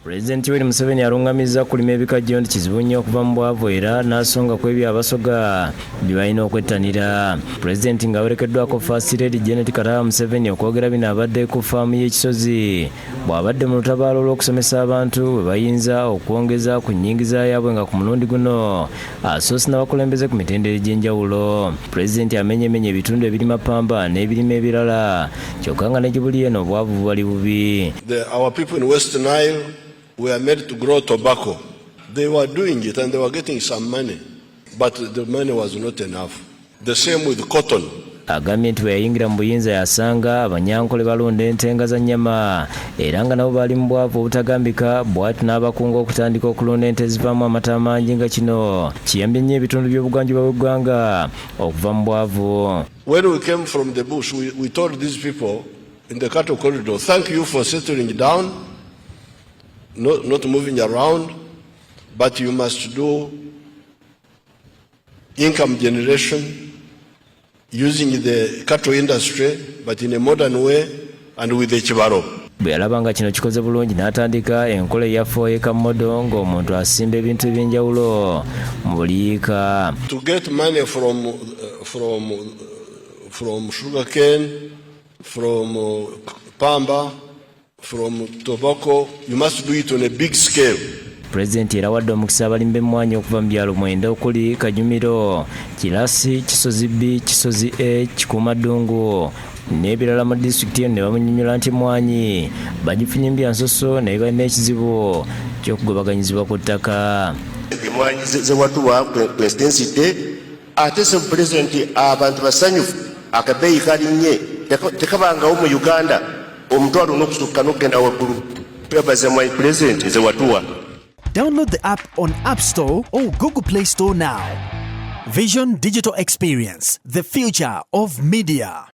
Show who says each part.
Speaker 1: President Yoweri Museveni alungamizza kulima ebikajjo nti kizibu nnyo okuva mu bwavu era n'asonga ku ebyo abasoga bye balina okwettanira. President ng'awerekeddwako First Lady Janet Kataba Museveni okwogera bino abadde ku ffaamu y'Ekisozi bw'abadde mu lutabaalo olw'okusomesa abantu bwe bayinza okwongeza ku nnyingiza yaabwe nga ku mulundi guno asoose n'abakulembeze ku mitendera egy'enjawulo. President amenyemenye ebitundu ebirima ppamba n'ebirime ebirala kyokka nga ne Gibuli eno obwavu bwali bubi.
Speaker 2: Our people in West Nile were made to grow tobacco. They were doing it and they were getting some money, but the money was not enough. The same with cotton.
Speaker 1: Agambye nti bwe yayingira mu buyinza yasanga Abanyankole balonda entenga za nnyama era nga nabo bali mu bwavu obutagambika bw'ati n'abakungu okutandika okulonda ente zivaamu amata amangi nga kino kiyambye nnyo ebitundu by'obugwanjuba bw'eggwanga okuva mu bwavu.
Speaker 2: When we came from the bush, we told these people in the cattle corridor, thank you for settling down, not moving around, but you must do income generation using the cattle industry, but in a modern way and with the Chibaro.
Speaker 1: Bwe yalaba nga kino kikoze bulungi n'atandika enkola eyafooyeka mmodo ng'omuntu asimba ebintu eby'enjawulo mu buliika.
Speaker 2: To get money from sugarcane, from pamba, from tobacco, you must do it on a big scale.
Speaker 1: President era wadde omukisa abalimi b'emmwanyi okuva mu byalo mwenda okuli Kajumiro, Kirasi, Kisozi B, Kisozi A, Kikuumaddungu n'ebirala mu disitulikiti eno ne bamunnyonnyola nti emmwanyi bagifunye mbya nsoso naye balina ekizibu ky'okugobaganyizibwa ku ttaka.
Speaker 3: Emmwanyi ze watuwa kwesitensite ate se pulezidenti abantu basanyufu akabeeyi kalinnye tekabangawo mu Uganda omutwalo n'okusukka n'okugenda waggulu twebaza emmwanyi pulezidenti ze watuwa.
Speaker 4: Download the app on App Store or Google Play Store now. Vision Digital Experience, the future of media.